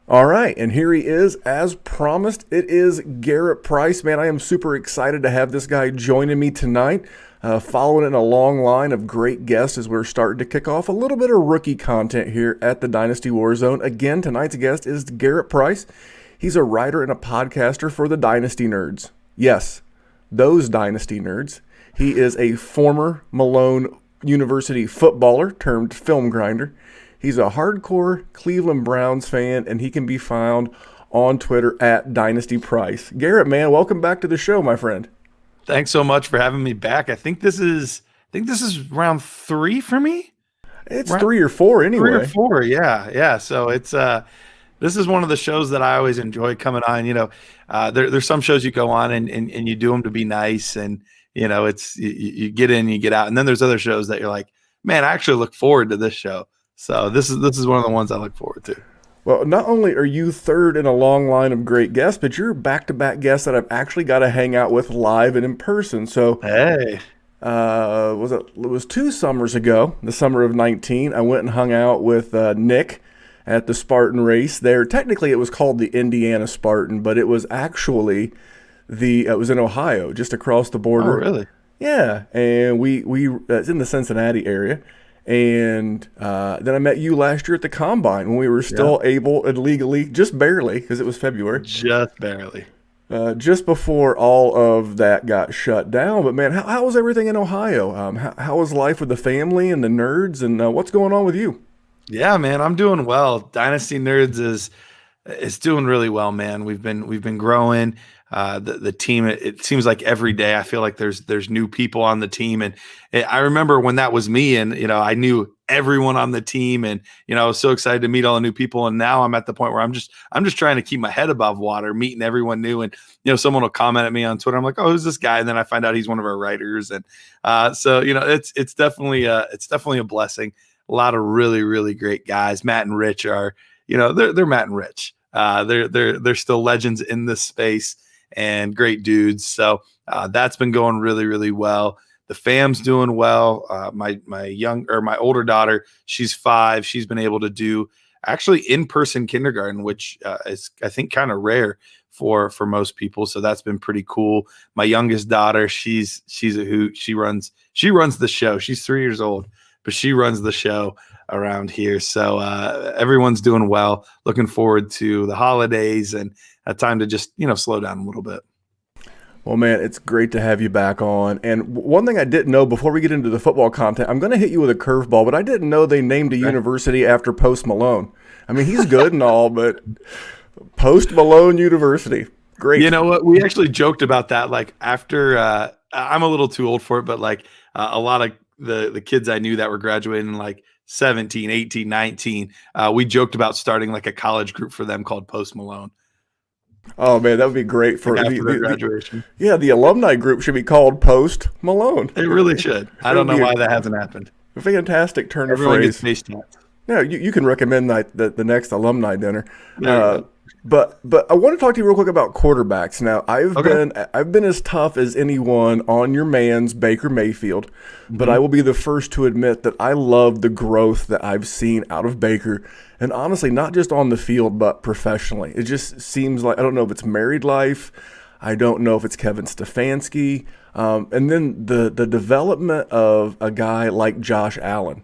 All right, and here he is, as promised. It is Garret Price. Man, I am super excited to have this guy joining me tonight. Following in a long line of great guests as we're starting to kick off a little bit of rookie content here at the Dynasty WarZone. Again, tonight's guest is Garret Price. He's a writer and a podcaster for the Dynasty Nerds. Yes, those Dynasty Nerds. He is a former Malone University footballer turned film grinder. He's a hardcore Cleveland Browns fan, and he can be found on Twitter at Dynasty Price. Garret, man, welcome back to the show, my friend. Thanks so much for having me back. I think this is round 3 for me. It's 3 or 4 anyway. 3 or 4, yeah. So it's this is one of the shows that I always enjoy coming on. There's some shows you go on and you do them to be nice, and it's you get in, you get out, and then there's other shows that you're like, man, I actually look forward to this show. So this is one of the ones I look forward to. Well, not only are you third in a long line of great guests, but you're back-to-back guests that I've actually got to hang out with live and in person. So, Hey, it was 2 summers ago, the summer of 19. I went and hung out with Nick at the Spartan race there. Technically, it was called the Indiana Spartan, but it was actually it was in Ohio, just across the border. oh really? Yeah, and we it's in the Cincinnati area. And then I met you last year at the Combine when we were still able and legally, just barely, because it was February, Just barely. just before all of that got shut down. But man, how was everything in Ohio? How was life with the family and the nerds, and what's going on with you? Yeah, man, I'm doing well. Dynasty Nerds is doing really well, man. We've been growing. The team, it seems like every day I feel like there's new people on the team, and I remember when that was me, and I knew everyone on the team, and I was so excited to meet all the new people, and now I'm at the point where I'm just trying to keep my head above water, meeting everyone new, and someone will comment at me on Twitter. I'm like, oh, who's this guy? And then I find out he's one of our writers, and so it's definitely a blessing. A lot of really really great guys. Matt and Rich are they're Matt and Rich. They're still legends in this space and great dudes. So that's been going really, really well. The fam's doing well. My older daughter, she's 5. She's been able to do actually in-person kindergarten, which is I think kind of rare for most people. So that's been pretty cool. My youngest daughter, she's a hoot. She runs the show. She's 3 years old, but she runs the show around here. So everyone's doing well. Looking forward to the holidays and a time to just slow down a little bit. Well, man, it's great to have you back on. And one thing I didn't know before we get into the football content, I'm going to hit you with a curveball, but I didn't know they named a university after Post Malone. I mean, he's good and all, but Post Malone University, great. You know what? We actually joked about that. Like after, I'm a little too old for it, but like a lot of the kids I knew that were graduating like 17, 18, 19, we joked about starting like a college group for them called Post Malone. Oh man, that would be great for Like after their graduation. the alumni group should be called Post Malone. It really should. I don't know why that hasn't happened. A fantastic turn of Everyone phrase. gets face tats. Yeah, you can recommend the next alumni dinner. There you go. But I want to talk to you real quick about quarterbacks. Now, Okay. I've been as tough as anyone on your man's Baker Mayfield, but I will be the first to admit that I love the growth that I've seen out of Baker, and honestly, not just on the field but professionally. It just seems like I don't know if it's married life, I don't know if it's Kevin Stefanski, and then the development of a guy like Josh Allen,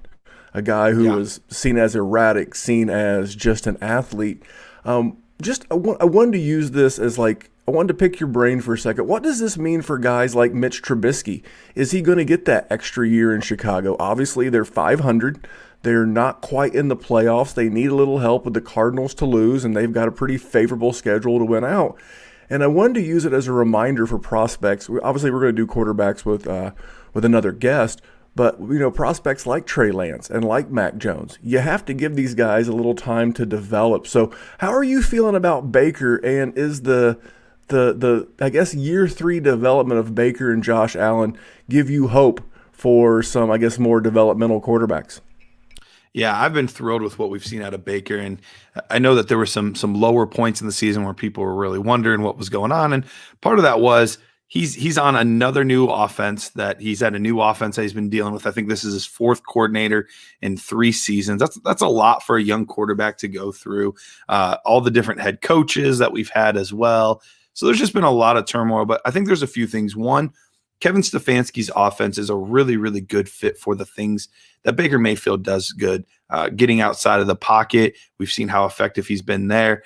a guy who was seen as erratic, seen as just an athlete. I wanted to use this as I wanted to pick your brain for a second. What does this mean for guys like Mitch Trubisky? Is he going to get that extra year in Chicago? Obviously, they're 500. They're not quite in the playoffs. They need a little help with the Cardinals to lose, and they've got a pretty favorable schedule to win out. And I wanted to use it as a reminder for prospects. Obviously, we're going to do quarterbacks with another guest. But, prospects like Trey Lance and like Mac Jones, you have to give these guys a little time to develop. So how are you feeling about Baker, and is the I guess year 3 development of Baker and Josh Allen give you hope for some, I guess, more developmental quarterbacks? Yeah, I've been thrilled with what we've seen out of Baker, and I know that there were some lower points in the season where people were really wondering what was going on, and part of that was he's on another new offense that he's been dealing with. I think this is his fourth coordinator in 3 seasons. That's a lot for a young quarterback to go through. All the different head coaches that we've had as well. So there's just been a lot of turmoil, but I think there's a few things. One, Kevin Stefanski's offense is a really, really good fit for the things that Baker Mayfield does good. Getting outside of the pocket, we've seen how effective he's been there.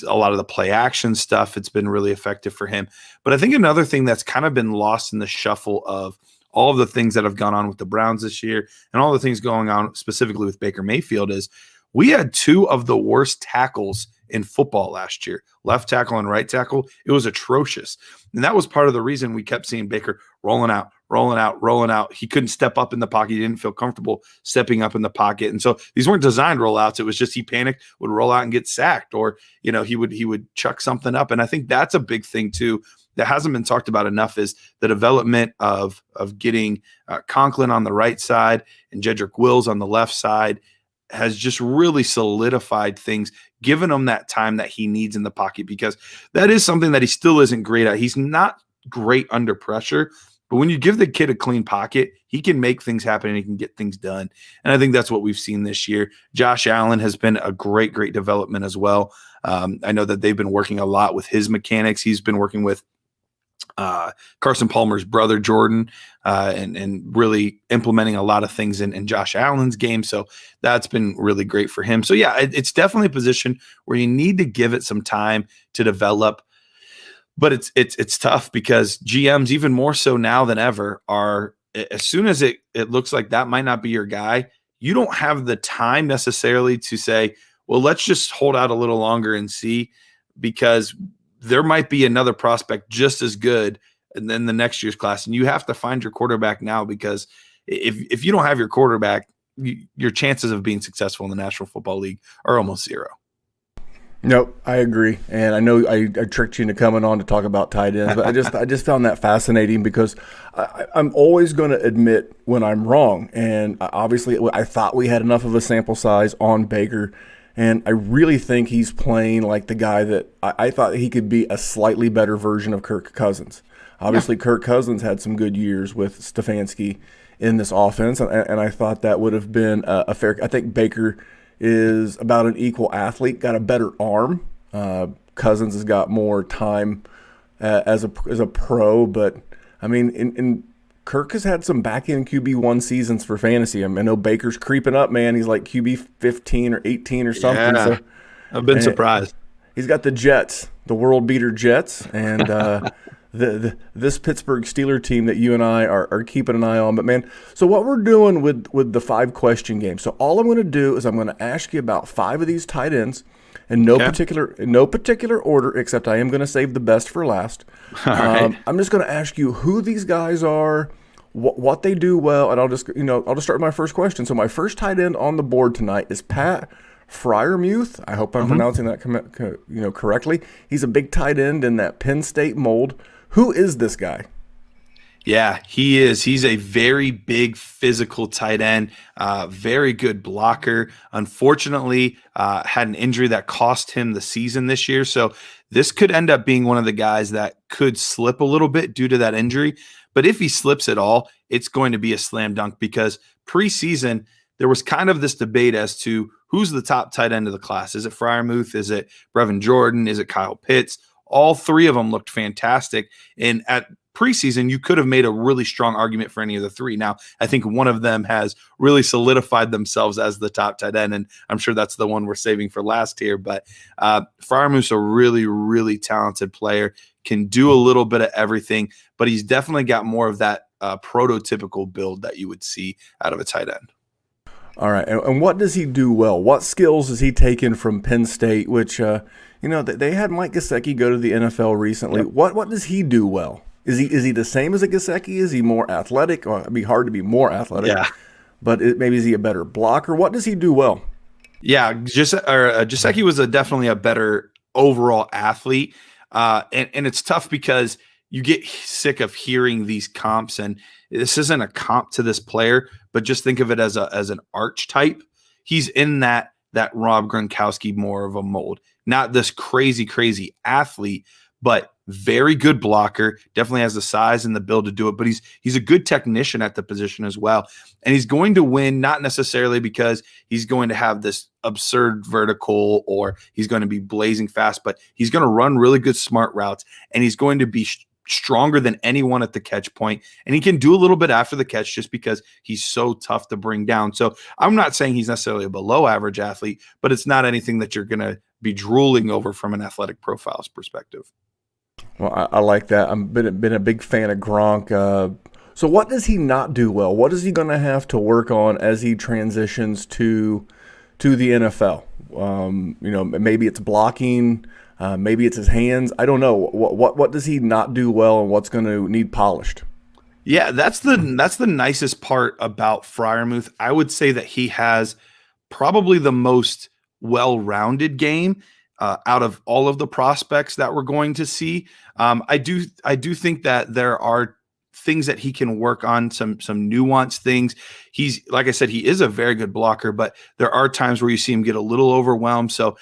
A lot of the play action stuff, it's been really effective for him. But I think another thing that's kind of been lost in the shuffle of all of the things that have gone on with the Browns this year and all the things going on specifically with Baker Mayfield is we had 2 of the worst tackles in football last year, left tackle and right tackle. It was atrocious. And that was part of the reason we kept seeing Baker rolling out. He couldn't step up in the pocket. He didn't feel comfortable stepping up in the pocket. And so these weren't designed rollouts. It was just he panicked, would roll out and get sacked, or, he would chuck something up. And I think that's a big thing too that hasn't been talked about enough is the development of getting Conklin on the right side and Jedrick Wills on the left side has just really solidified things, given him that time that he needs in the pocket, because that is something that he still isn't great at. He's not great under pressure, but when you give the kid a clean pocket, he can make things happen and he can get things done. And I think that's what we've seen this year. Josh Allen has been a great development as well. I know that they've been working a lot with his mechanics. He's been working with Carson Palmer's brother, Jordan, and really implementing a lot of things in Josh Allen's game. So that's been really great for him. So yeah, it's definitely a position where you need to give it some time to develop, but it's tough because GMs, even more so now than ever, are as soon as it looks like that might not be your guy, you don't have the time necessarily to say, well, let's just hold out a little longer and see, because there might be another prospect just as good and then the next year's class. And you have to find your quarterback now, because if you don't have your quarterback, your chances of being successful in the National Football League are almost zero. Nope, I agree. And I know I tricked you into coming on to talk about tight ends, but I just found that fascinating because I'm always going to admit when I'm wrong. And obviously I thought we had enough of a sample size on Baker, and I really think he's playing like the guy that I thought he could be, a slightly better version of Kirk Cousins. Obviously, yeah. Kirk Cousins had some good years with Stefanski in this offense, and I thought that would have been a fair – I think Baker is about an equal athlete, got a better arm. Cousins has got more time as a pro, but, I mean, Kirk has had some back-end QB1 seasons for fantasy. I know Baker's creeping up, man. He's like QB 15 or 18 or something. Yeah, so, I've been surprised. He's got the Jets, the world beater Jets, and this Pittsburgh Steelers team that you and I are keeping an eye on. But, man, so what we're doing with the 5-question game. So all I'm going to do is I'm going to ask you about 5 of these tight ends in no particular order, except I am going to save the best for last. All right. I'm just going to ask you who these guys are, what they do well, and I'll just start with my first question. So my first tight end on the board tonight is Pat Freiermuth. I hope I'm pronouncing that correctly. He's a big tight end in that Penn State mold. Who is this guy? Yeah, he is. He's a very big physical tight end, very good blocker. Unfortunately, had an injury that cost him the season this year. So this could end up being one of the guys that could slip a little bit due to that injury. But if he slips at all, it's going to be a slam dunk, because preseason, there was kind of this debate as to who's the top tight end of the class. Is it Freiermuth? Is it Brevin Jordan? Is it Kyle Pitts? All 3 of them looked fantastic. And at preseason, you could have made a really strong argument for any of the 3. Now, I think one of them has really solidified themselves as the top tight end, and I'm sure that's the one we're saving for last here. But Freiermuth's a really, really talented player, can do a little bit of everything, but he's definitely got more of that prototypical build that you would see out of a tight end. All right, and what does he do well? What skills has he taken from Penn State, which, they had Mike Gesicki go to the NFL recently. Yep. What does he do well? Is he the same as a Gesicki? Is he more athletic? Well, it'd be hard to be more athletic. Yeah. But maybe is he a better blocker? What does he do well? Yeah, Gesicki was definitely a better overall athlete. And it's tough because you get sick of hearing these comps, and this isn't a comp to this player, but just think of it as an archetype. He's in that Rob Gronkowski more of a mold, not this crazy athlete, but very good blocker, definitely has the size and the build to do it, but he's a good technician at the position as well. And he's going to win, not necessarily because he's going to have this absurd vertical or he's going to be blazing fast, but he's going to run really good smart routes, and he's going to be stronger than anyone at the catch point, and he can do a little bit after the catch just because he's so tough to bring down. So I'm not saying he's necessarily a below average athlete, but it's not anything that you're going to be drooling over from an athletic profiles perspective. Well, I like that. I've been a big fan of Gronk. So what does he not do well? What is he going to have to work on as he transitions to the NFL? Maybe it's blocking. Maybe it's his hands. I don't know. What does he not do well, and what's going to need polished? Yeah, that's the nicest part about Freiermuth. I would say that he has probably the most well-rounded game out of all of the prospects that we're going to see. I do think that there are things that he can work on, some nuanced things. He's, like I said, he is a very good blocker, but there are times where you see him get a little overwhelmed. So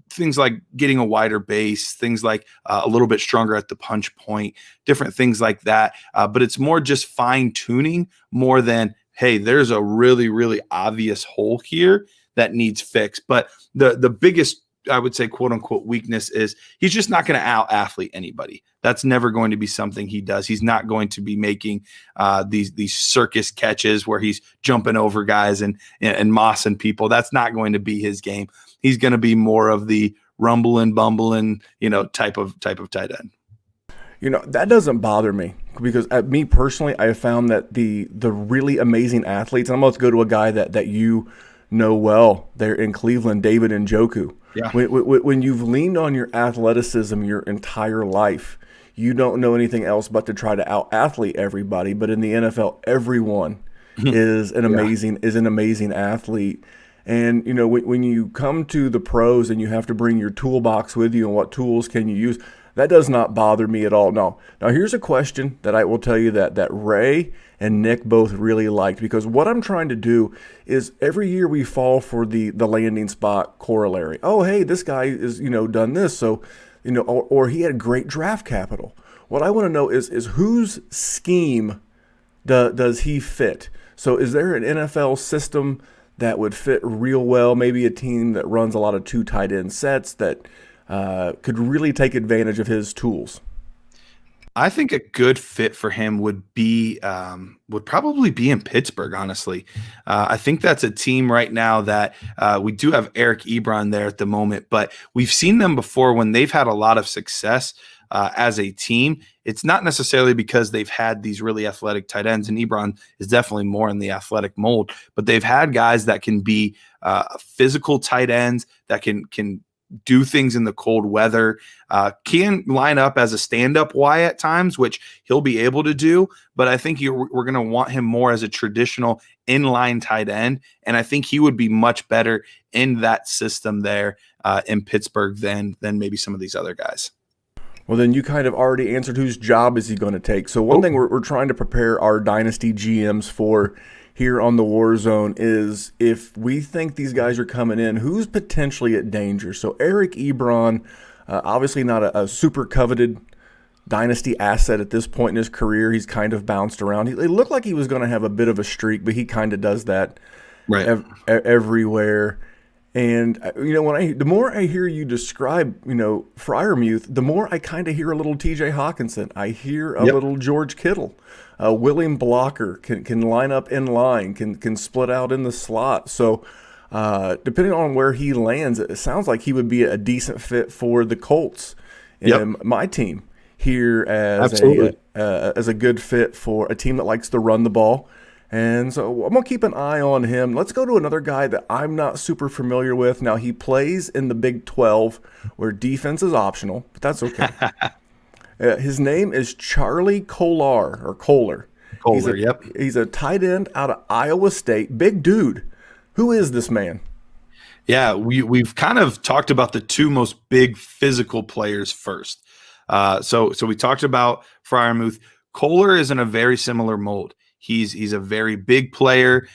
things like getting a wider base, things like a little bit stronger at the punch point, different things like that. But it's more just fine tuning more than, hey, there's a really, really obvious hole here that needs fixed. But the biggest, I would say, quote unquote, weakness is he's just not going to out athlete anybody. That's never going to be something he does. He's not going to be making these circus catches where he's jumping over guys and mossing people. That's not going to be his game. He's going to be more of the rumbling, bumbling, type of tight end. That doesn't bother me because me personally, I have found that the really amazing athletes, and I'm about to go to a guy that you know well there in Cleveland, David Njoku. Yeah. When you've leaned on your athleticism your entire life, you don't know anything else but to try to out-athlete everybody. But in the NFL, everyone is an amazing athlete. And when you come to the pros and you have to bring your toolbox with you and what tools can you use, that does not bother me at all. No. Now here's a question that I will tell you that Ray and Nick both really liked, because what I'm trying to do is every year we fall for the landing spot corollary. Oh, hey, this guy is, done this. So, or he had great draft capital. What I want to know is whose scheme does he fit? So is there an NFL system that would fit real well? Maybe a team that runs a lot of 2 tight end sets that could really take advantage of his tools. I think a good fit for him would probably be in Pittsburgh, honestly. I think that's a team right now that we do have Eric Ebron there at the moment, but we've seen them before when they've had a lot of success as a team. It's not necessarily because they've had these really athletic tight ends, and Ebron is definitely more in the athletic mold, but they've had guys that can be physical tight ends that can do things in the cold weather, can line up as a stand-up Y at times, which he'll be able to do. But I think we're going to want him more as a traditional inline tight end. And I think he would be much better in that system there in Pittsburgh than maybe some of these other guys. Well, then you kind of already answered whose job is he going to take. So one thing we're trying to prepare our Dynasty GMs for here on the WarZone is if we think these guys are coming in, who's potentially at danger? So Eric Ebron, obviously not a super coveted Dynasty asset at this point in his career. He's kind of bounced around. It looked like he was going to have a bit of a streak, but he kind of does that everywhere. And the more I hear you describe, Freiermuth, the more I kind of hear a little T.J. Hawkinson. I hear a little George Kittle. William Blocker can line up in line, can split out in the slot. So depending on where he lands, it sounds like he would be a decent fit for the Colts in my team here as a good fit for a team that likes to run the ball. And so I'm going to keep an eye on him. Let's go to another guy that I'm not super familiar with. Now, he plays in the Big 12 where defense is optional, but that's okay. His name is Charlie Kolar. He's a tight end out of Iowa State. Big dude. Who is this man? Yeah, we've kind of talked about the two most big physical players first. So we talked about Freiermuth. Kolar is in a very similar mold. He's a very big player.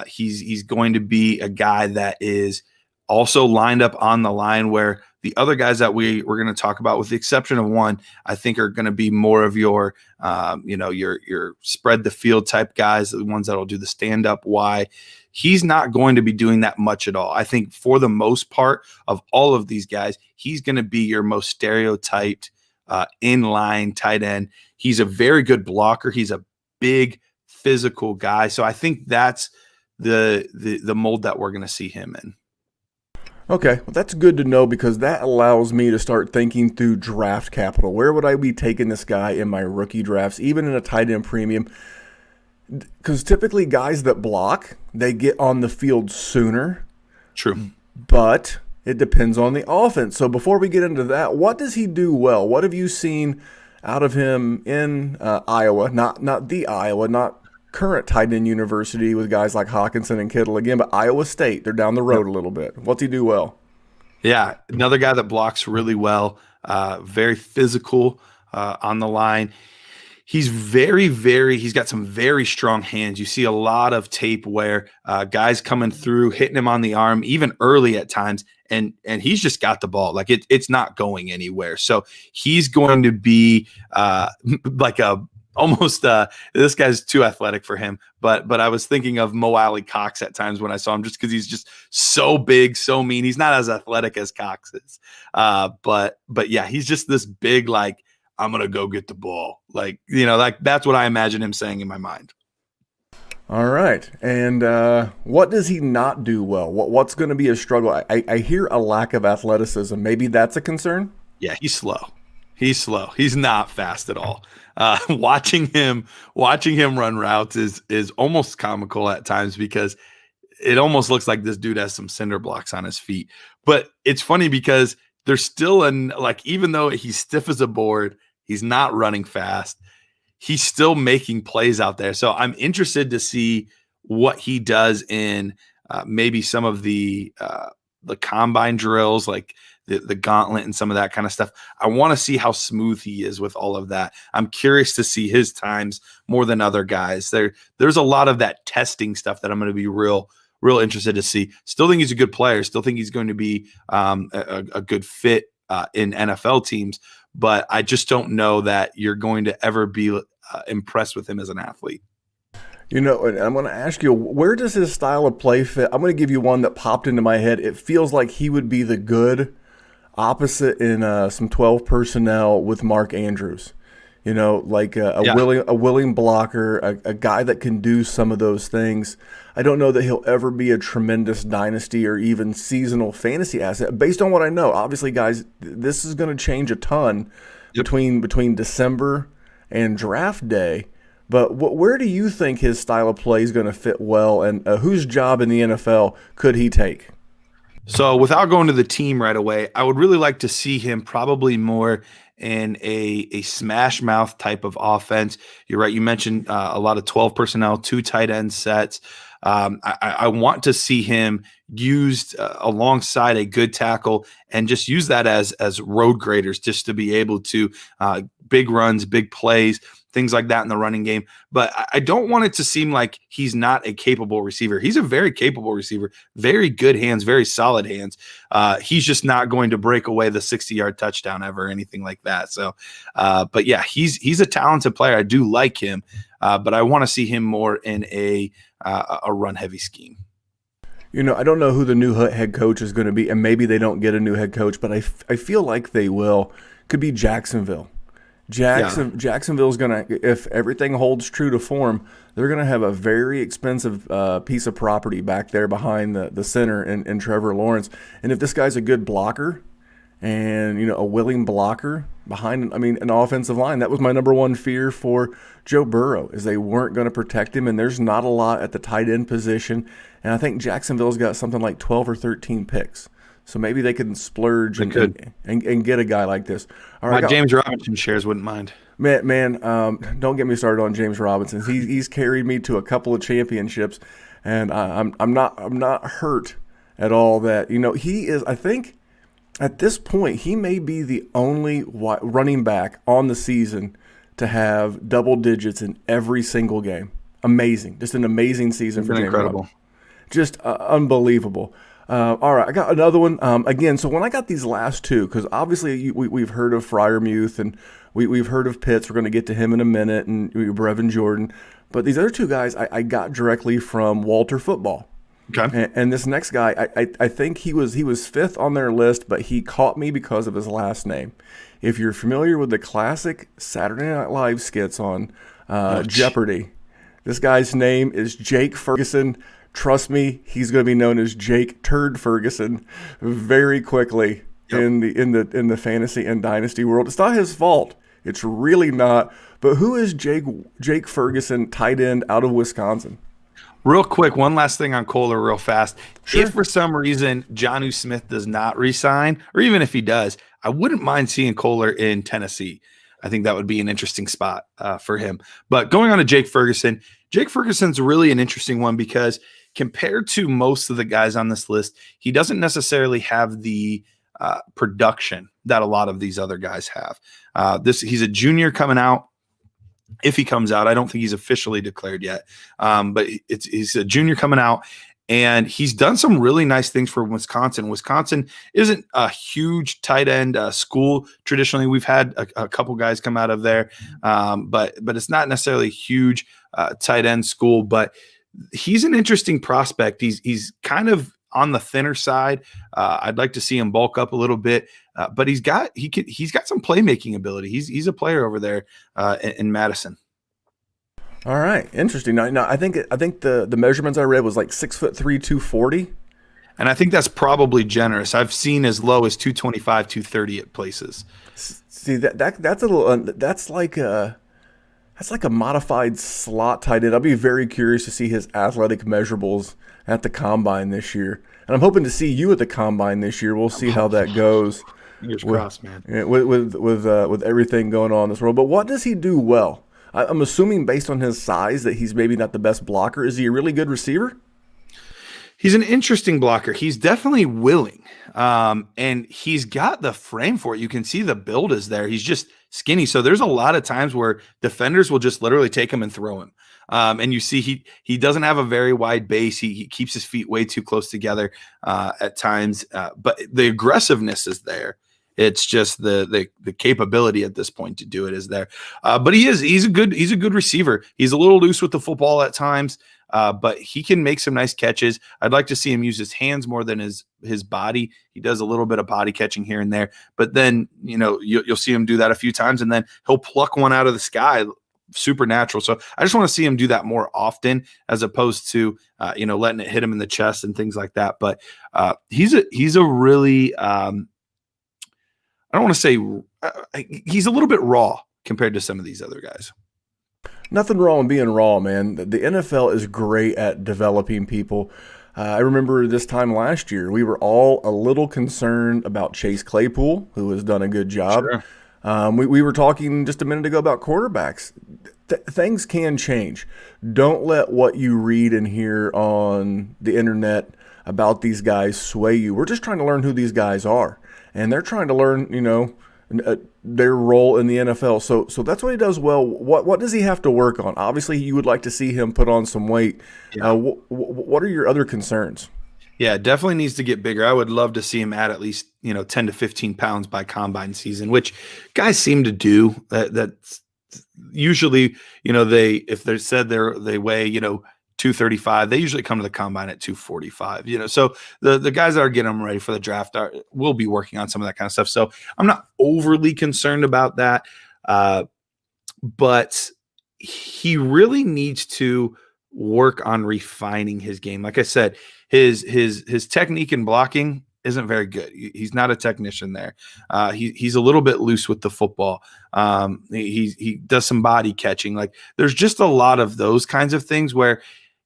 He's going to be a guy that is also lined up on the line where The other guys that we're going to talk about, with the exception of one, I think are going to be more of your, your spread the field type guys, the ones that'll do the stand up. Why? He's not going to be doing that much at all. I think for the most part of all of these guys, he's going to be your most stereotyped inline tight end. He's a very good blocker. He's a big physical guy. So I think that's the mold that we're going to see him in. Okay, well, that's good to know because that allows me to start thinking through draft capital. Where would I be taking this guy in my rookie drafts, even in a tight end premium? Because typically guys that block, they get on the field sooner. True. But it depends on the offense. So before we get into that, what does he do well? What have you seen out of him in Iowa? Not the Iowa, not current tight end university with guys like Hawkinson and Kittle again, but Iowa State. They're down the road a little bit. What's he do well? Yeah, another guy that blocks really well, very physical on the line. He's he's got some very strong hands. You see a lot of tape where guys coming through, hitting him on the arm, even early at times, and he's just got the ball. Like it's not going anywhere. So he's going to be like this guy's too athletic for him. But I was thinking of Mo Alley Cox at times when I saw him, just because he's just so big, so mean. He's not as athletic as Cox is. But yeah, he's just this big, like, I'm going to go get the ball. Like that's what I imagine him saying in my mind. All right. And what does he not do well? What's going to be a struggle? I hear a lack of athleticism. Maybe that's a concern? Yeah, he's slow. He's not fast at all. Watching him run routes is almost comical at times, because it almost looks like this dude has some cinder blocks on his feet. But it's funny because there's still even though he's stiff as a board, he's not running fast, he's still making plays out there. So I'm interested to see what he does in maybe some of the combine drills, like the gauntlet and some of that kind of stuff. I want to see how smooth he is with all of that. I'm curious to see his times more than other guys. There's a lot of that testing stuff that I'm going to be real interested to see. Still think he's a good player. Still think he's going to be a good fit in NFL teams. But I just don't know that you're going to ever be impressed with him as an athlete. And I'm going to ask you, where does his style of play fit? I'm going to give you one that popped into my head. It feels like he would be the good opposite in some 12 personnel with Mark Andrews. Like a willing blocker, a guy that can do some of those things. I don't know that he'll ever be a tremendous dynasty or even seasonal fantasy asset. Based on what I know, obviously, guys, this is going to change a ton between December and draft day. But where do you think his style of play is going to fit well, and whose job in the NFL could he take? So without going to the team right away, I would really like to see him probably more in a smash mouth type of offense. You're right. You mentioned a lot of 12 personnel, 2 tight end sets. I want to see him used alongside a good tackle, and just use that as road graders, just to be able to big runs, big plays, things like that in the running game. But I don't want it to seem like he's not a capable receiver. He's a very capable receiver, very good hands, very solid hands. He's just not going to break away the 60-yard touchdown ever, or anything like that. So, but yeah, he's a talented player. I do like him, but I want to see him more in a run-heavy scheme. I don't know who the new head coach is going to be, and maybe they don't get a new head coach, but I feel like they will. Could be Jacksonville. Jacksonville's going to, if everything holds true to form, they're going to have a very expensive piece of property back there behind the center in Trevor Lawrence. And if this guy's a good blocker and, a willing blocker behind, an offensive line, that was my number one fear for Joe Burrow, is they weren't going to protect him, and there's not a lot at the tight end position. And I think Jacksonville's got something like 12 or 13 picks. So maybe they can splurge and get a guy like this. All right, James Robinson shares wouldn't mind. Man, don't get me started on James Robinson. He's carried me to a couple of championships, and I'm not hurt at all that he is. I think at this point he may be the only running back on the season to have double digits in every single game. Amazing, just an amazing season for James Robinson. Just unbelievable. All right, I got another one. Again, so when I got these last two, because obviously we've heard of Fryermuth and we've heard of Pitts. We're going to get to him in a minute, and Brevin Jordan. But these other two guys I got directly from Walter Football. Okay. And this next guy, I think he was fifth on their list, but he caught me because of his last name. If you're familiar with the classic Saturday Night Live skits on Jeopardy, this guy's name is Jake Ferguson. Trust me, he's going to be known as Jake Turd Ferguson very quickly in the fantasy and dynasty world. It's not his fault. It's really not. But who is Jake Ferguson, tight end out of Wisconsin? Real quick, one last thing on Kohler real fast. Sure. If for some reason Jonnu Smith does not resign, or even if he does, I wouldn't mind seeing Kohler in Tennessee. I think that would be an interesting spot for him. But going on to Jake Ferguson's really an interesting one because compared to most of the guys on this list, he doesn't necessarily have the production that a lot of these other guys have. He's a junior coming out. If he comes out, I don't think he's officially declared yet, but he's a junior coming out, and he's done some really nice things for Wisconsin. Wisconsin isn't a huge tight end school. Traditionally, we've had a couple guys come out of there, but it's not necessarily a huge tight end school. But he's an interesting prospect. He's kind of on the thinner side. I'd like to see him bulk up a little bit, but he's got some playmaking ability. He's a player over there in Madison. All right, interesting. Now I think the measurements I read was like 6'3", 240. And I think that's probably generous. I've seen as low as 225, 230 at places. See that's a little that's like a modified slot tight end. I'll be very curious to see his athletic measurables at the combine this year, and I'm hoping to see you at the combine this year. We'll see how that goes. Fingers crossed, man. With everything going on in this world. But what does he do well? I'm assuming based on his size that he's maybe not the best blocker. Is he a really good receiver? He's an interesting blocker. He's definitely willing, and he's got the frame for it. You can see the build is there. He's just skinny. So there's a lot of times where defenders will just literally take him and throw him. And you see he doesn't have a very wide base. He keeps his feet way too close together at times, but the aggressiveness is there. It's just the capability at this point to do it is there. But he's a good receiver. He's a little loose with the football at times, but he can make some nice catches. I'd like to see him use his hands more than his body. He does a little bit of body catching here and there, but then you'll see him do that a few times, and then he'll pluck one out of the sky. Supernatural. So I just want to see him do that more often as opposed to letting it hit him in the chest and things like that. But he's a really I don't want to say he's a little bit raw compared to some of these other guys. Nothing wrong with being raw, man. The NFL is great at developing people. I remember this time last year, we were all a little concerned about Chase Claypool, who has done a good job. Sure. We were talking just a minute ago about quarterbacks. Things can change. Don't let what you read and hear on the internet about these guys sway you. We're just trying to learn who these guys are. And they're trying to learn, their role in the NFL. So that's what he does well. What does he have to work on? Obviously, you would like to see him put on some weight. Yeah. What are your other concerns? Yeah, definitely needs to get bigger. I would love to see him add at least 10 to 15 pounds by combine season, which guys seem to do. That's usually if they said they weigh 235, they usually come to the combine at 245. So the guys that are getting them ready for the draft will be working on some of that kind of stuff. So I'm not overly concerned about that, but he really needs to work on refining his game. Like I said, his technique and blocking isn't very good. He's not a technician there. He's a little bit loose with the football. He does some body catching. Like there's just a lot of those kinds of things where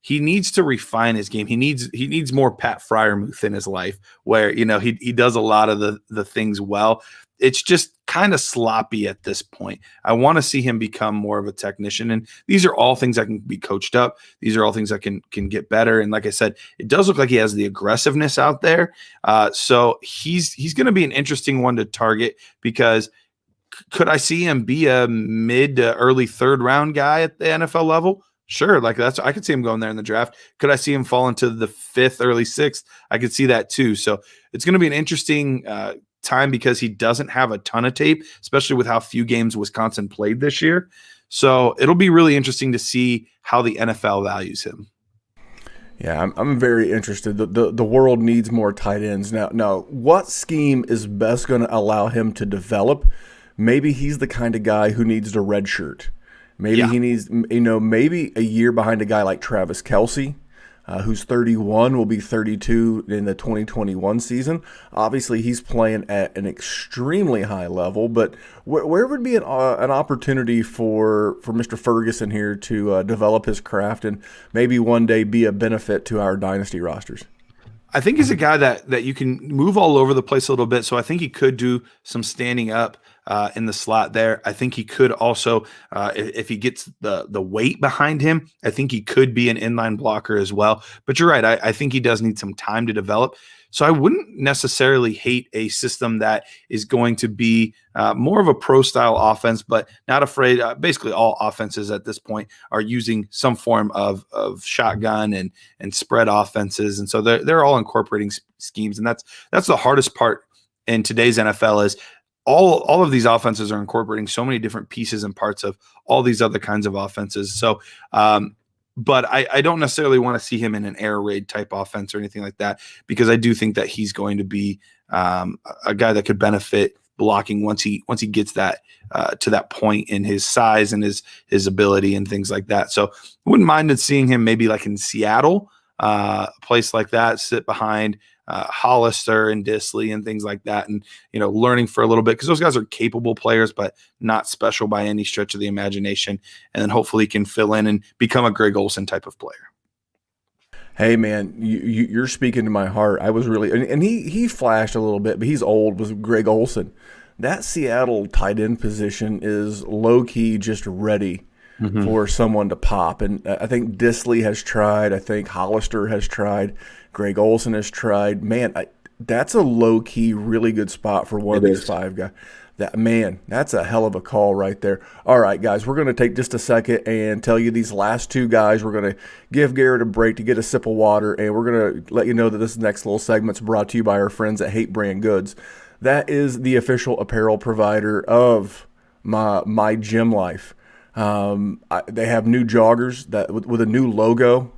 he needs to refine his game. He needs more Pat Fryermuth in his life where, he does a lot of the things well. It's just kind of sloppy at this point. I want to see him become more of a technician. And these are all things that can be coached up. These are all things that can get better. And like I said, it does look like he has the aggressiveness out there. So he's going to be an interesting one to target because could I see him be a mid to early third round guy at the NFL level? Sure, like I could see him going there in the draft. Could I see him fall into the 5th, early 6th? I could see that too. So it's going to be an interesting time because he doesn't have a ton of tape, especially with how few games Wisconsin played this year. So it'll be really interesting to see how the NFL values him. Yeah, I'm very interested. The world needs more tight ends now. What scheme is best going to allow him to develop? Maybe he's the kind of guy who needs the red shirt. Maybe he needs, maybe a year behind a guy like Travis Kelce, who's 31, will be 32 in the 2021 season. Obviously, he's playing at an extremely high level, but where would be an opportunity for Mr. Ferguson here to develop his craft and maybe one day be a benefit to our dynasty rosters? I think he's a guy that you can move all over the place a little bit. So I think he could do some standing up in the slot there. I think he could also, if he gets the weight behind him, I think he could be an inline blocker as well. But you're right. I think he does need some time to develop. So I wouldn't necessarily hate a system that is going to be more of a pro style offense, but not afraid. Basically, all offenses at this point are using some form of shotgun and spread offenses, and so they're all incorporating schemes, and that's the hardest part in today's NFL is all of these offenses are incorporating so many different pieces and parts of all these other kinds of offenses. So. But I don't necessarily want to see him in an air raid type offense or anything like that, because I do think that he's going to be a guy that could benefit blocking once he gets that to that point in his size and his ability and things like that. So I wouldn't mind seeing him maybe like in Seattle, a place like that, sit behind Hollister and Disley and things like that, and learning for a little bit, because those guys are capable players but not special by any stretch of the imagination, and then hopefully can fill in and become a Greg Olsen type of player. Hey man, you're speaking to my heart. I was really, and he flashed a little bit, but he's old. Was Greg Olsen? That Seattle tight end position is low key just ready for someone to pop, and I think Disley has tried. I think Hollister has tried. Greg Olsen has tried. Man, that's a low-key, really good spot for one of these five guys. That's a hell of a call right there. All right, guys, we're going to take just a second and tell you these last two guys. We're going to give Garrett a break to get a sip of water, and we're going to let you know that this next little segment's brought to you by our friends at Hate Brand Goods. That is the official apparel provider of my gym life. They have new joggers that with a new logo.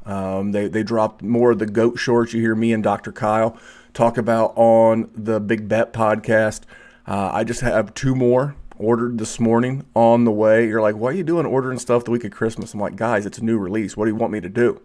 They dropped more of the goat shorts you hear me and Dr. Kyle talk about on the Big Bet podcast. I just have 2 more ordered this morning on the way. You're like, why are you doing ordering stuff the week of Christmas? I'm like, guys, it's a new release. What do you want me to do?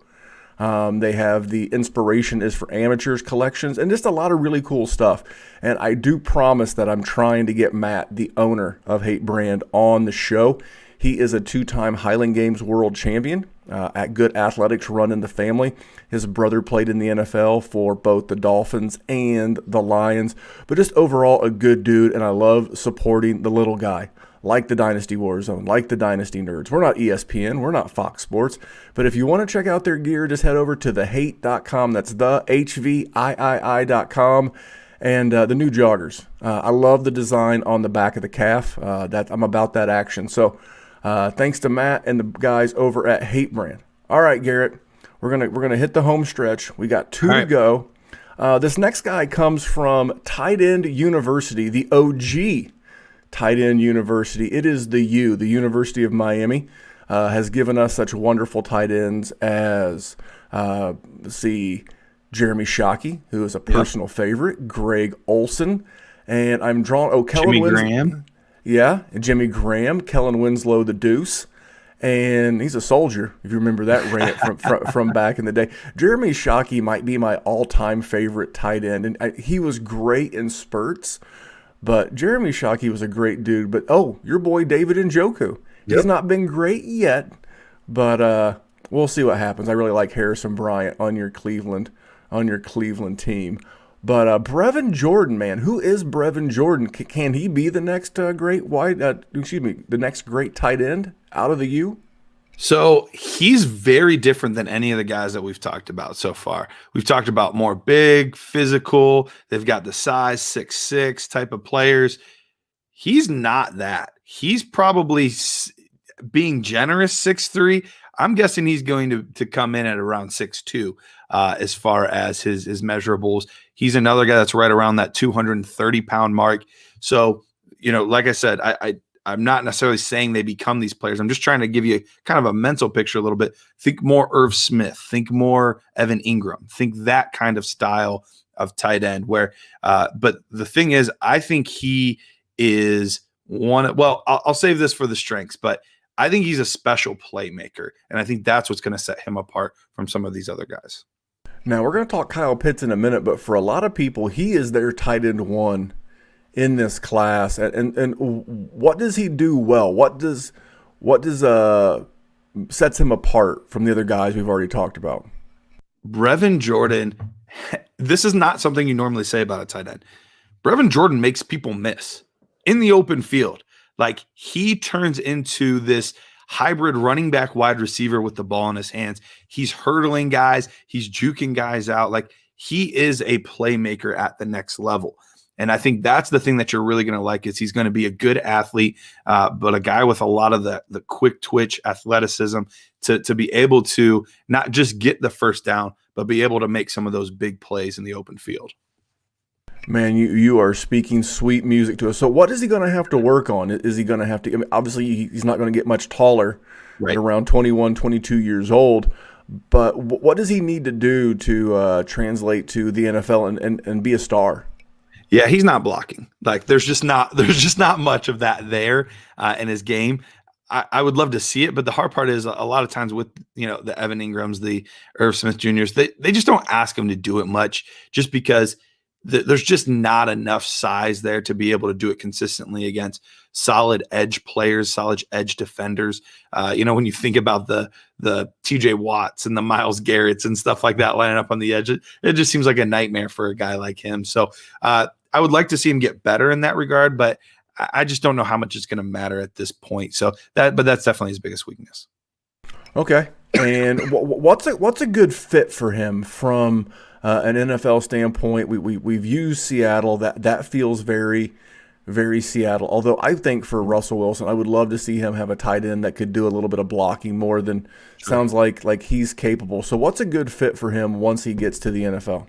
They have the Inspiration is for Amateurs collections and just a lot of really cool stuff. And I do promise that I'm trying to get Matt, the owner of Hate Brand, on the show. He is a 2-time Highland Games world champion at Good Athletics run in the family. His brother played in the NFL for both the Dolphins and the Lions, but just overall a good dude, and I love supporting the little guy, like the Dynasty WarZone, like the Dynasty Nerds. We're not ESPN, we're not Fox Sports, but if you want to check out their gear, just head over to thehate.com. That's the HVIII.com. And the new joggers. I love the design on the back of the calf. I'm about that action. So thanks to Matt and the guys over at Hate Brand. All right, Garrett, we're gonna hit the home stretch. We got 2 to go. This next guy comes from Tight End University, the OG Tight End University. It is the University of Miami, has given us such wonderful tight ends as Jeremy Shockey, who is a personal favorite, Greg Olsen, and I'm drawn. Jimmy Graham. Yeah, Jimmy Graham, Kellen Winslow, the Deuce, and he's a soldier, if you remember that rant from back in the day. Jeremy Shockey might be my all-time favorite tight end, and he was great in spurts, but Jeremy Shockey was a great dude. But, your boy David Njoku. He's not been great yet, but we'll see what happens. I really like Harrison Bryant on your Cleveland team. But Brevin Jordan, man, who is Brevin Jordan? Can he be the next the next great tight end out of the U? So he's very different than any of the guys that we've talked about so far. We've talked about more big, physical. They've got the size 6'6" type of players. He's not that. He's probably, being generous, 6'3". I'm guessing he's going to come in at around 6'2", as far as his measurables. He's another guy that's right around that 230-pound mark. So, like I said, I'm not necessarily saying they become these players. I'm just trying to give you kind of a mental picture a little bit. Think more Irv Smith. Think more Evan Ingram. Think that kind of style of tight end where, but the thing is, I think he is I'll save this for the strengths, but I think he's a special playmaker. And I think that's what's going to set him apart from some of these other guys. Now, we're going to talk Kyle Pitts in a minute, but for a lot of people, he is their tight end one in this class. And what does he do well? What does sets him apart from the other guys we've already talked about? Brevin Jordan, this is not something you normally say about a tight end. Brevin Jordan makes people miss in the open field. Like, he turns into this hybrid running back wide receiver with the ball in his hands. He's hurdling guys. He's juking guys out. Like, he is a playmaker at the next level. And I think that's the thing that you're really going to like is he's going to be a good athlete, but a guy with a lot of the quick twitch athleticism to be able to not just get the first down, but be able to make some of those big plays in the open field. Man, you are speaking sweet music to us. So what is he going to have to work on? Is he going to have to – I mean, obviously, he's not going to get much taller at around 21, 22 years old. But what does he need to do to translate to the NFL and be a star? Yeah, he's not blocking. Like, there's just not much of that there in his game. I would love to see it, but the hard part is a lot of times with the Evan Ingrams, the Irv Smith Juniors, they just don't ask him to do it much, just because there's just not enough size there to be able to do it consistently against solid edge players, solid edge defenders. When you think about the TJ Watts and the Myles Garretts and stuff like that lining up on the edge, it just seems like a nightmare for a guy like him. So I would like to see him get better in that regard, but I just don't know how much it's going to matter at this point. So but that's definitely his biggest weakness. Okay. And what's a good fit for him from an NFL standpoint? We've used Seattle. That feels very, very Seattle. Although I think for Russell Wilson, I would love to see him have a tight end that could do a little bit of blocking more than sounds like he's capable. So what's a good fit for him once he gets to the NFL?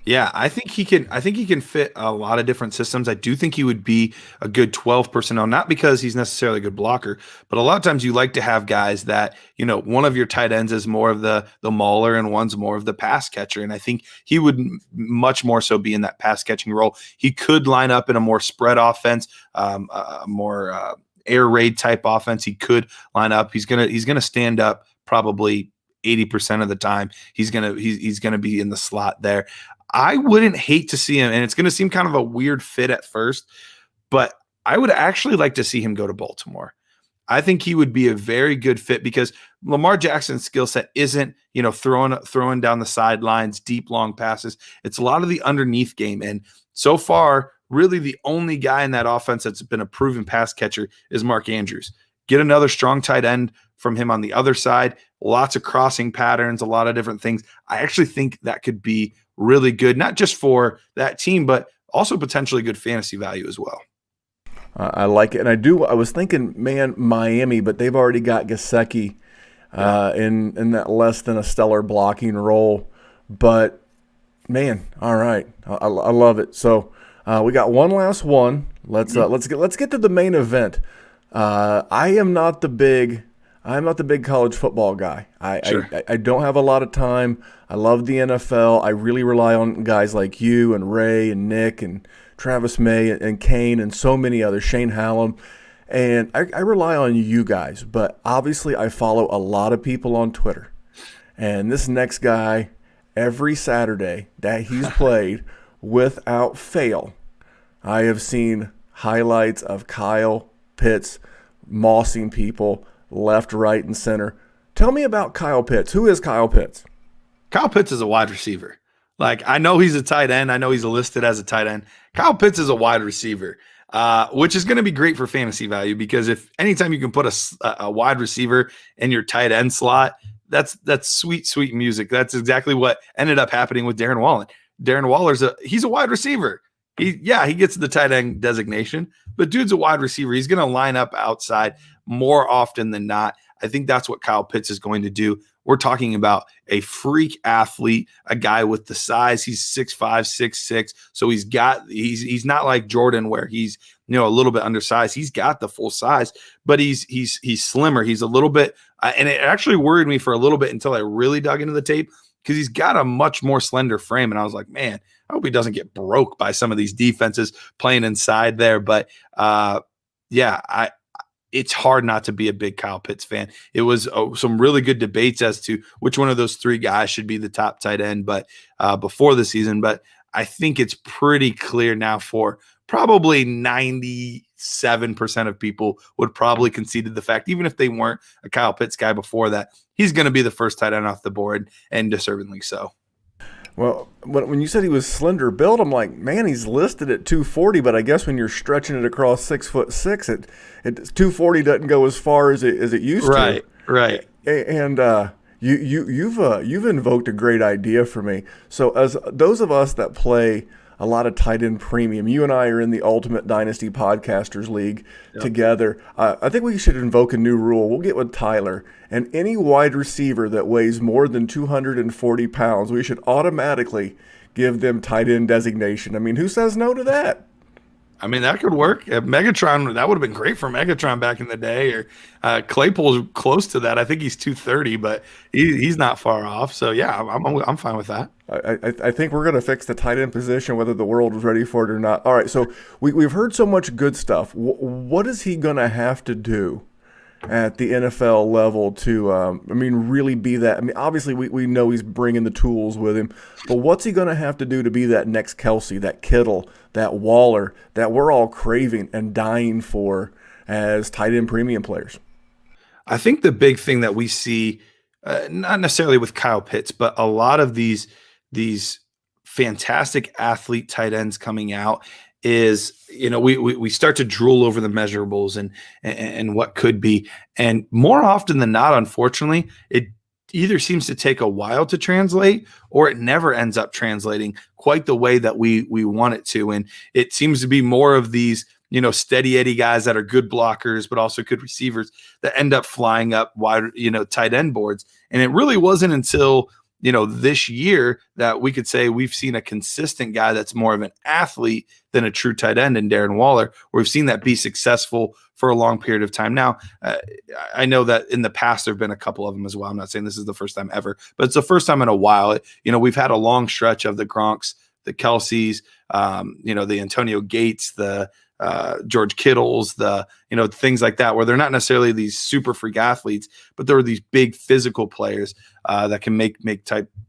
Yeah, I think he can fit a lot of different systems. I do think he would be a good 12 personnel, not because he's necessarily a good blocker, but a lot of times you like to have guys that, one of your tight ends is more of the mauler and one's more of the pass catcher. And I think he would much more so be in that pass catching role. He could line up in a more spread offense, a more air raid type offense. He could line up. He's gonna stand up probably 80% of the time. He's gonna be in the slot there. I wouldn't hate to see him, and it's going to seem kind of a weird fit at first, but I would actually like to see him go to Baltimore. I think he would be a very good fit because Lamar Jackson's skill set isn't, throwing down the sidelines, deep, long passes. It's a lot of the underneath game. And so far, really the only guy in that offense that's been a proven pass catcher is Mark Andrews. Get another strong tight end from him on the other side. Lots of crossing patterns, a lot of different things. I actually think that could be really good, not just for that team, but also potentially good fantasy value as well. I like it. And I was thinking, man, Miami, but they've already got Gesicki in that less than a stellar blocking role. But, man, all right. I love it. So we got one last one. Let's get to the main event. I'm not the big college football guy. I don't have a lot of time. I love the NFL. I really rely on guys like you and Ray and Nick and Travis May and Kane and so many others, Shane Hallam. And I rely on you guys. But obviously I follow a lot of people on Twitter. And this next guy, every Saturday that he's played, without fail, I have seen highlights of Kyle Pitts mossing people left, right, and center. Tell me about Kyle Pitts. Who is Kyle Pitts? Kyle Pitts is a wide receiver. Like, I know he's a tight end. I know he's listed as a tight end. Kyle Pitts is a wide receiver, which is going to be great for fantasy value because if anytime you can put a wide receiver in your tight end slot, that's sweet, sweet music. That's exactly what ended up happening with Darren Waller. Darren Waller's he's a wide receiver. He gets the tight end designation, but dude's a wide receiver. He's going to line up outside more often than not. I think that's what Kyle Pitts is going to do. We're talking about a freak athlete, a guy with the size. He's 6'5", 6'6". So he's not like Jordan where he's, a little bit undersized. He's got the full size, but he's slimmer. He's a little bit, and it actually worried me for a little bit until I really dug into the tape, because he's got a much more slender frame. And I was like, man, I hope he doesn't get broke by some of these defenses playing inside there. But it's hard not to be a big Kyle Pitts fan. It was some really good debates as to which one of those three guys should be the top tight end, but before the season. But I think it's pretty clear now for probably 97% of people would probably concede to the fact, even if they weren't a Kyle Pitts guy before that, he's going to be the first tight end off the board, and deservedly so. Well, when you said he was slender built, I'm like, man, he's listed at 240, but I guess when you're stretching it across 6'6", it 240 doesn't go as far as it used to. Right. And you've invoked a great idea for me. So as those of us that play a lot of tight end premium, you and I are in the Ultimate Dynasty Podcasters League together. I think we should invoke a new rule. We'll get with Tyler, and any wide receiver that weighs more than 240 pounds, we should automatically give them tight end designation. I mean, who says no to that? I mean, that could work. Megatron, that would have been great for Megatron back in the day. Or Claypool's close to that. I think he's 230, but he's not far off. So yeah, I'm fine with that. I think we're going to fix the tight end position, whether the world was ready for it or not. All right, so we've heard so much good stuff. What is he going to have to do at the NFL level to, really be that? I mean, obviously we know he's bringing the tools with him, but what's he going to have to do to be that next Kelsey, that Kittle, that Waller that we're all craving and dying for as tight end premium players? I think the big thing that we see, not necessarily with Kyle Pitts, but a lot of these fantastic athlete tight ends coming out is, we start to drool over the measurables and what could be. And more often than not, unfortunately, it either seems to take a while to translate, or it never ends up translating quite the way that we want it to. And it seems to be more of these, steady Eddie guys that are good blockers, but also good receivers that end up flying up wide, tight end boards. And it really wasn't until, this year that we could say we've seen a consistent guy that's more of an athlete than a true tight end in Darren Waller, where we've seen that be successful for a long period of time. Now, I know that in the past, there've been a couple of them as well. I'm not saying this is the first time ever, but it's the first time in a while. We've had a long stretch of the Gronks, the Kelseys, the Antonio Gates, the George Kittles, the things like that, where they're not necessarily these super freak athletes, but there are these big physical players that can make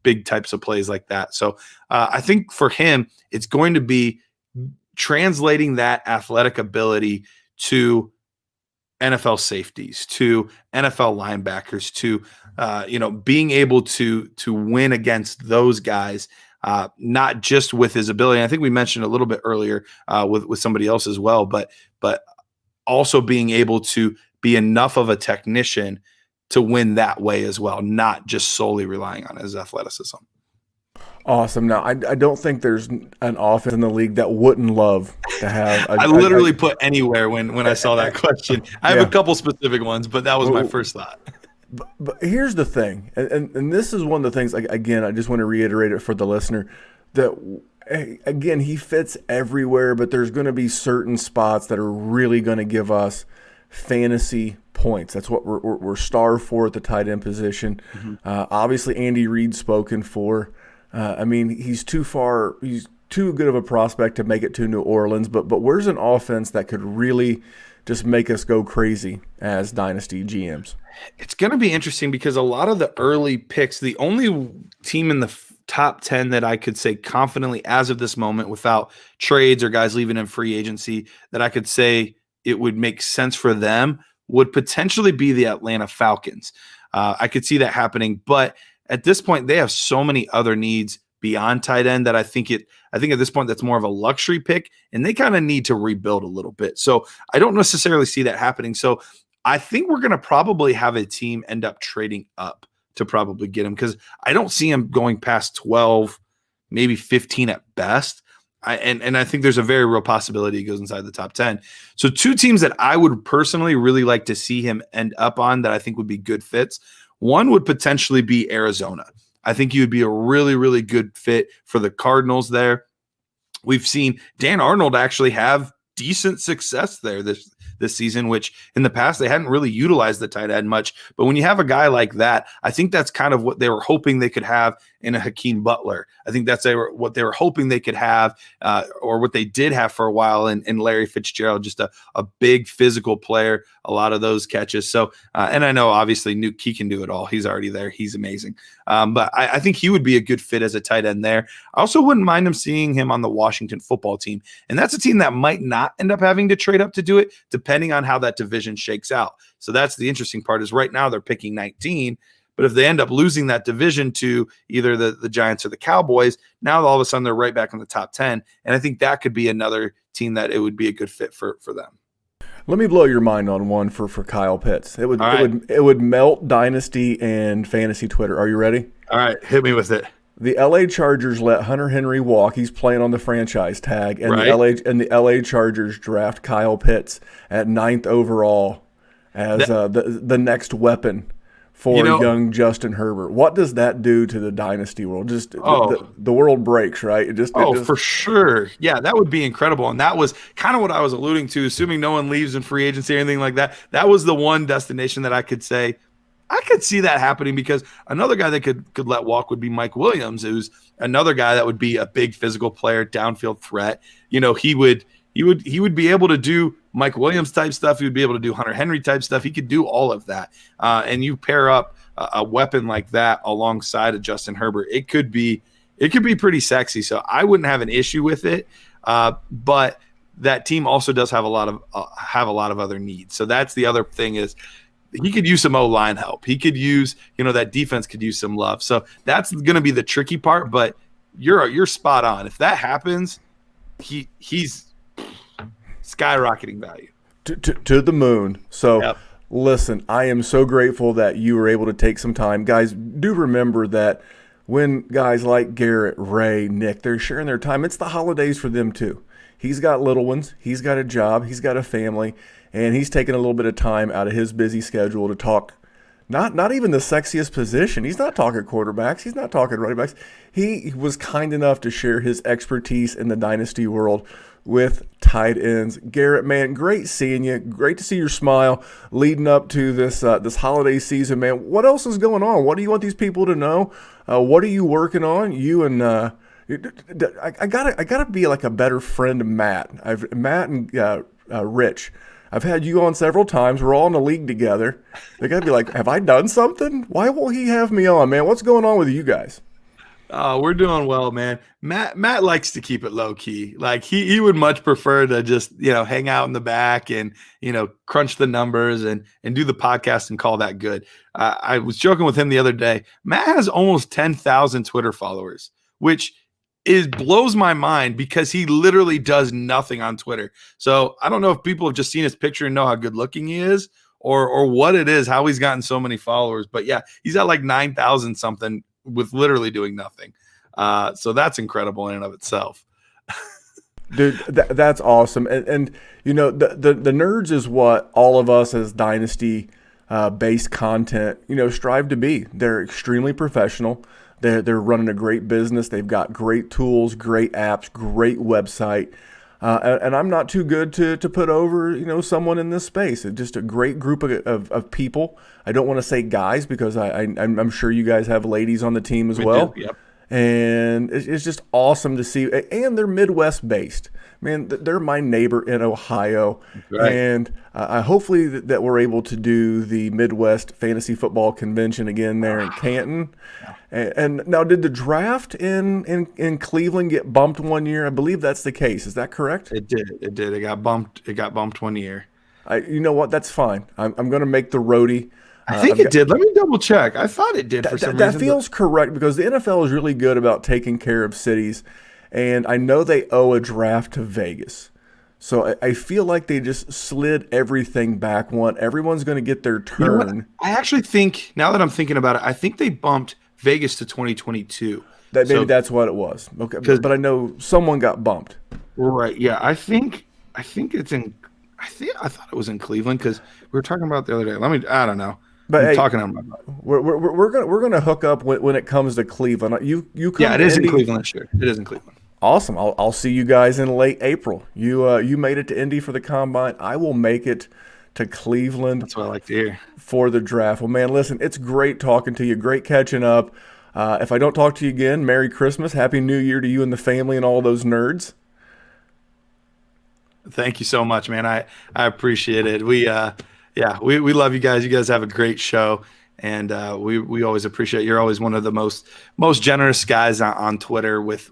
big types of plays like that. So I think for him, it's going to be translating that athletic ability to NFL safeties, to NFL linebackers, to being able to win against those guys. Not just with his ability. I think we mentioned a little bit earlier with somebody else as well, but also being able to be enough of a technician to win that way as well, not just solely relying on his athleticism. Awesome. Now, I don't think there's an offense in the league that wouldn't love to have. I literally put anywhere when I saw that question. I have a couple specific ones, but that was my first thought. But here's the thing, and this is one of the things, again, I just want to reiterate it for the listener, that, again, he fits everywhere, but there's going to be certain spots that are really going to give us fantasy points. That's what we're starved for at the tight end position. Mm-hmm. Obviously, Andy Reid's spoken for. He's too good of a prospect to make it to New Orleans, but where's an offense that could really just make us go crazy as Dynasty GMs? It's going to be interesting because a lot of the early picks, the only team in the top 10 that I could say confidently as of this moment, without trades or guys leaving in free agency, that I could say it would make sense for them, would potentially be the Atlanta Falcons. I could see that happening, but at this point, they have so many other needs beyond tight end that I think at this point that's more of a luxury pick, and they kind of need to rebuild a little bit. So I don't necessarily see that happening. So I think we're going to probably have a team end up trading up to probably get him, because I don't see him going past 12, maybe 15 at best. And I think there's a very real possibility he goes inside the top 10. So two teams that I would personally really like to see him end up on that I think would be good fits. One would potentially be Arizona. I think he would be a really, really good fit for the Cardinals there. We've seen Dan Arnold actually have decent success there this season, which in the past they hadn't really utilized the tight end much. But when you have a guy like that, I think that's kind of what they were hoping they could have in a Hakeem Butler. I think that's what they were hoping they could have, or what they did have for a while in Larry Fitzgerald, just a big physical player, a lot of those catches. So, and I know obviously Nuke, he can do it all. He's already there. He's amazing. But I think he would be a good fit as a tight end there. I also wouldn't mind him seeing him on the Washington football team. And that's a team that might not end up having to trade up to do it, depending on how that division shakes out. So that's the interesting part is right now they're picking 19. But if they end up losing that division to either the Giants or the Cowboys, now all of a sudden they're right back in the top 10. And I think that could be another team that it would be a good fit for them. Let me blow your mind on one for Kyle Pitts. It would melt Dynasty and fantasy Twitter. Are you ready? All right, hit me with it. The LA Chargers let Hunter Henry walk. He's playing on the franchise tag, and the LA Chargers draft Kyle Pitts at 9th overall as the next weapon for young Justin Herbert. What does that do to the dynasty world? Just the world breaks, right? For sure. Yeah, that would be incredible. And that was kind of what I was alluding to, assuming no one leaves in free agency or anything like that. That was the one destination that I could say, I could see that happening, because another guy that could let walk would be Mike Williams, who's another guy that would be a big physical player, downfield threat. He would be able to do Mike Williams type stuff. He would be able to do Hunter Henry type stuff. He could do all of that. And you pair up a weapon like that alongside of Justin Herbert, it could be pretty sexy. So I wouldn't have an issue with it. But that team also does have a lot of other needs. So that's the other thing is he could use some O-line help. He could use, that defense could use some love. So that's going to be the tricky part. But you're spot on. If that happens, he's skyrocketing value to the moon. So Listen, I am so grateful that you were able to take some time. Guys, do remember that when guys like Garret, Ray, Nick, they're sharing their time, it's the holidays for them too. He's got little ones, he's got a job, he's got a family, and he's taking a little bit of time out of his busy schedule to talk not even the sexiest position. He's not talking quarterbacks. He's not talking running backs. He was kind enough to share his expertise in the dynasty world with tight ends. Garret, man, great seeing you. Great to see your smile leading up to this holiday season, man. What else is going on? What do you want these people to know? What are you working on? You and I gotta be like a better friend to Matt. Matt and Rich. I've had you on several times. We're all in a league together. They got to be like, have I done something? Why won't he have me on, man? What's going on with you guys? We're doing well, man. Matt likes to keep it low key. Like he would much prefer to just, hang out in the back and, crunch the numbers and do the podcast and call that good. I was joking with him the other day. Matt has almost 10,000 Twitter followers, which blows my mind because he literally does nothing on Twitter. So I don't know if people have just seen his picture and know how good looking he is or what it is, how he's gotten so many followers. But yeah, he's at like 9,000 something with literally doing nothing. So that's incredible in and of itself. Dude, that's awesome. And the nerds is what all of us as Dynasty based content, strive to be. They're extremely professional. They're running a great business. They've got great tools, great apps, great website. And I'm not too good to put over, someone in this space. It's just a great group of people. I don't want to say guys because I'm sure you guys have ladies on the team as well. We do, yep. And it's just awesome to see. And they're Midwest based. Man, they're my neighbor in Ohio. Right. And hopefully that we're able to do the Midwest Fantasy Football Convention again there in Canton. And now, did the draft in Cleveland get bumped one year? I believe that's the case. Is that correct? It did. It got bumped. It got bumped 1 year. You know what? That's fine. I'm going to make the roadie. I think it did. Let me double check. I thought it did for some reason. That feels correct because the NFL is really good about taking care of cities, and I know they owe a draft to Vegas. So I feel like they just slid everything back one. Everyone's going to get their turn. I actually think, now that I'm thinking about it, I think they bumped Vegas to 2022. Maybe that's what it was. Okay, but I know someone got bumped. Right. Yeah. I think it's in. I thought it was in Cleveland because we were talking about it the other day. I don't know. But I'm hey, talking on my butt. we're gonna hook up when it comes to Cleveland. You come. Yeah, it to is Indy. in Cleveland this year. It is in Cleveland. Awesome. I'll see you guys in late April. You made it to Indy for the combine. I will make it to Cleveland. That's what I like to hear. For the draft. Well, man, listen, it's great talking to you. Great catching up. If I don't talk to you again, Merry Christmas, Happy New Year to you and the family and all those nerds. Thank you so much, man. I appreciate it. We love you guys. You guys have a great show, and we always appreciate. You're always one of the most generous guys on Twitter with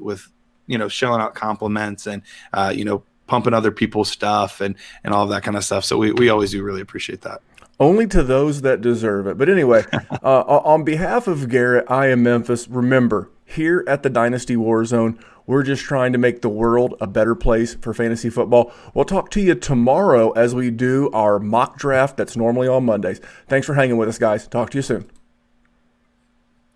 shelling out compliments and pumping other people's stuff and all of that kind of stuff. So we always do really appreciate that. Only to those that deserve it. But anyway, on behalf of Garret, I am Memphis. Remember, here at the Dynasty WarZone, we're just trying to make the world a better place for fantasy football. We'll talk to you tomorrow as we do our mock draft that's normally on Mondays. Thanks for hanging with us, guys. Talk to you soon.